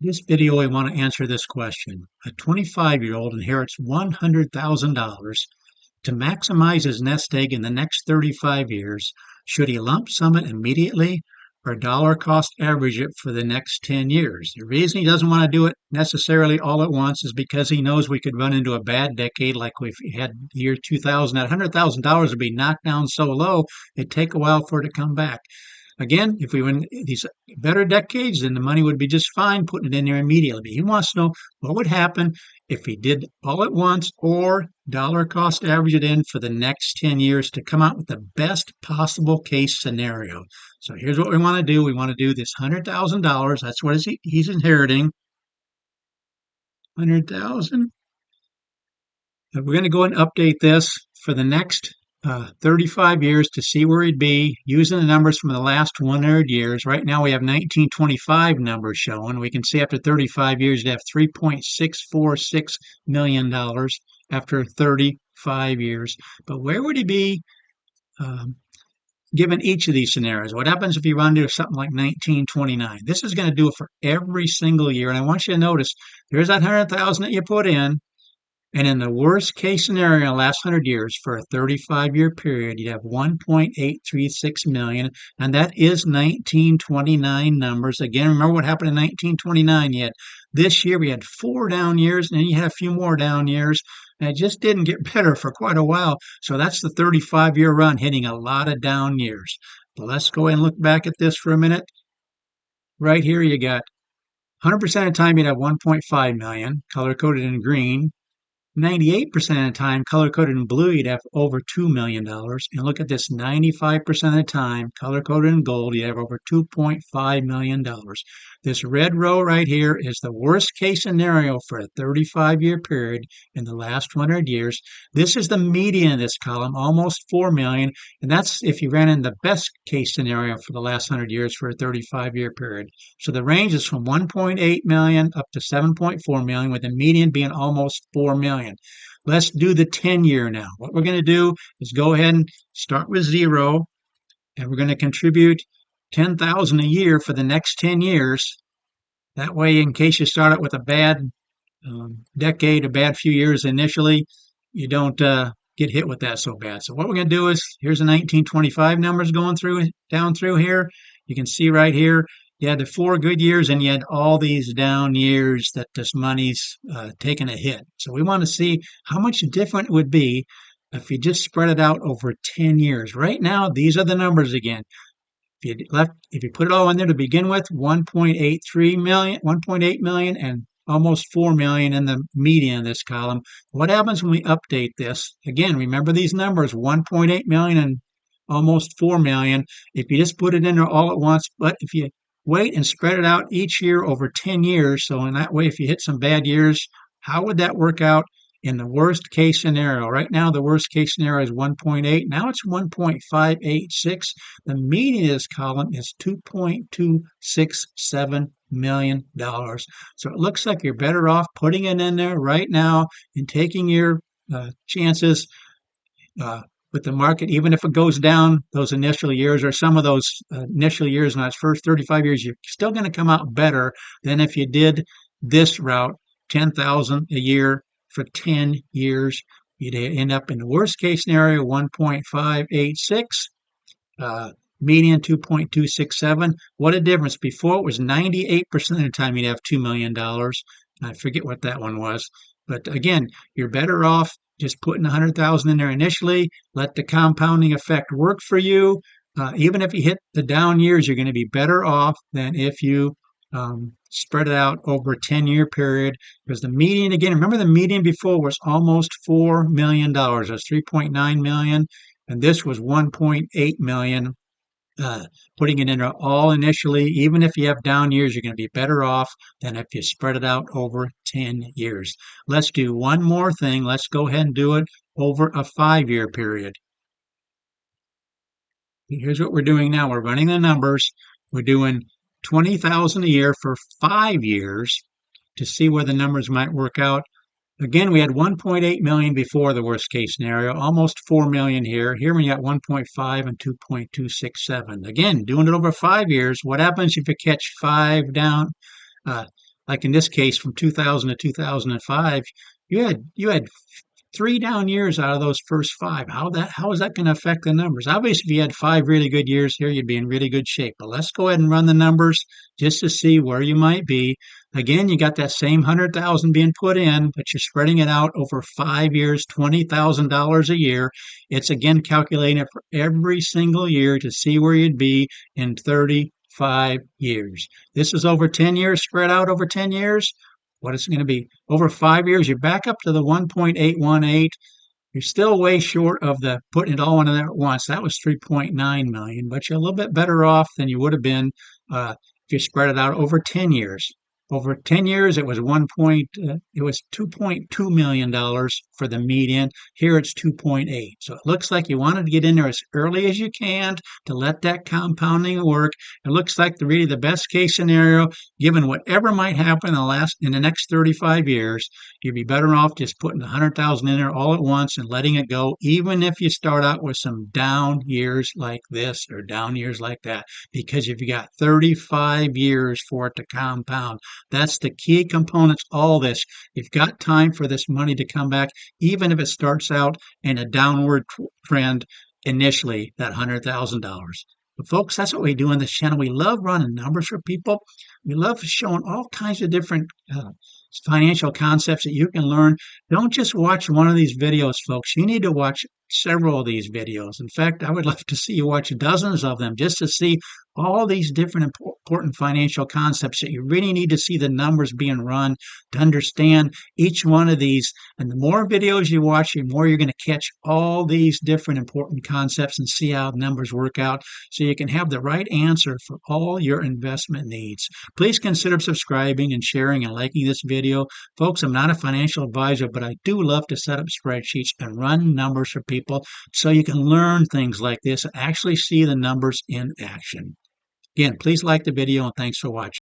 This video, I want to answer this question. A 25-year-old inherits $100,000. To maximize his nest egg in the next 35 years, should he lump sum it immediately or dollar cost average it for the next 10 years? The reason he doesn't want to do it necessarily all at once is because he knows we could run into a bad decade like we've had the year 2000. That $100,000 would be knocked down so low, it'd take a while for it to come back. Again, if we were in these better decades, then the money would be just fine putting it in there immediately. But he wants to know what would happen if he did all at once or dollar cost average it in for the next 10 years to come out with the best possible case scenario. So here's what we want to do. We want to do this $100,000. That's what he's inheriting. 100,000. We're going to go and update this for the next 35 years to see where he'd be using the numbers from the last 100 years. Right now we have 1925 numbers showing. We can see after 35 years you'd have $3.646 million after 35 years. But where would he be given each of these scenarios? What happens if you run into something like 1929? This is going to do it for every single year. And I want you to notice there's that 100,000 that you put in. And in the worst case scenario in the last 100 years for a 35-year period, you have 1.836 million, and that is 1929 numbers. Again, remember what happened in 1929? You had this year we had 4 down years, and then you had a few more down years, and it just didn't get better for quite a while. So that's the 35-year run, hitting a lot of down years. But let's go ahead and look back at this for a minute. Right here, you got 100% of the time you'd have 1.5 million, color coded in green. 98% of the time, color-coded in blue, you'd have over $2 million. And look at this, 95% of the time, color-coded in gold, you have over $2.5 million. This red row right here is the worst-case scenario for a 35-year period in the last 100 years. This is the median of this column, almost $4 million. And that's if you ran in the best-case scenario for the last 100 years for a 35-year period. So the range is from 1.8 million up to 7.4 million, with the median being almost 4 million. Let's do the 10-year now. What we're going to do is go ahead and start with 0, and we're going to contribute 10,000 a year for the next 10 years. That way, in case you start out with a bad decade, a bad few years initially, you don't get hit with that so bad. So what we're going to do is, here's the 1925 numbers going down through here. You can see right here, you had the 4 good years and you had all these down years that this money's taken a hit. So we want to see how much different it would be if you just spread it out over 10 years. Right now, these are the numbers again. If you put it all in there to begin with, 1.83 million, 1.8 million, and almost 4 million in the median of this column. What happens when we update this? Again, remember these numbers, 1.8 million and almost 4 million. If you just put it in there all at once, but if you wait and spread it out each year over 10 years, so in that way, if you hit some bad years, how would that work out in the worst case scenario? Right now, the worst case scenario is 1.8. Now it's 1.586. The median of this column is $2.267 million. So it looks like you're better off putting it in there right now and taking your chances with the market, even if it goes down those initial years or some of those initial years in those first 35 years, you're still going to come out better than if you did this route, 10,000 a year for 10 years. You'd end up in the worst case scenario, 1.586, median 2.267. What a difference. Before it was 98% of the time you'd have $2 million. I forget what that one was. But again, you're better off just putting 100,000 in there initially. Let the compounding effect work for you. Even if you hit the down years, you're going to be better off than if you spread it out over a 10-year period. Because the median, again, remember the median before was almost $4 million. That's 3.9 million. And this was 1.8 million. Putting it in all initially, even if you have down years, you're going to be better off than if you spread it out over 10 years. Let's do one more thing. Let's go ahead and do it over a 5-year period. Here's what we're doing now. We're running the numbers. We're doing 20,000 a year for 5 years to see where the numbers might work out. Again, we had 1.8 million before the worst case scenario, almost 4 million here. Here we got 1.5 and 2.267. Again, doing it over 5 years. What happens if you catch 5 down like in this case from 2000 to 2005, you had 3 down years out of those first five. How is that going to affect the numbers? Obviously, if you had 5 really good years here, you'd be in really good shape. But let's go ahead and run the numbers just to see where you might be. Again, you got that same 100,000 being put in, but you're spreading it out over 5 years, $20,000 a year. It's again calculating it for every single year to see where you'd be in 35 years. This is over 10 years, spread out over 10 years. What is it going to be? Over 5 years, you're back up to the 1.818. You're still way short of the putting it all in there at once. That was 3.9 million, but you're a little bit better off than you would have been if you spread it out over 10 years. Over 10 years, it was it was $2.2 million for the median. Here it's 2.8. So it looks like you wanted to get in there as early as you can to let that compounding work. It looks like really the best case scenario, given whatever might happen in the next 35 years, you'd be better off just putting 100,000 in there all at once and letting it go, even if you start out with some down years like this or down years like that, because you've got 35 years for it to compound. That's the key components, all this. You've got time for this money to come back, even if it starts out in a downward trend initially, that $100,000. But folks, that's what we do on this channel. We love running numbers for people. We love showing all kinds of different financial concepts that you can learn. Don't just watch one of these videos, folks. You need to watch several of these videos. In fact, I would love to see you watch dozens of them just to see all these different important financial concepts that you really need to see the numbers being run to understand each one of these. And the more videos you watch, the more you're going to catch all these different important concepts and see how numbers work out so you can have the right answer for all your investment needs. Please consider subscribing and sharing and liking this video. Folks, I'm not a financial advisor, but I do love to set up spreadsheets and run numbers for people so you can learn things like this and actually see the numbers in action. Again, please like the video and thanks for watching.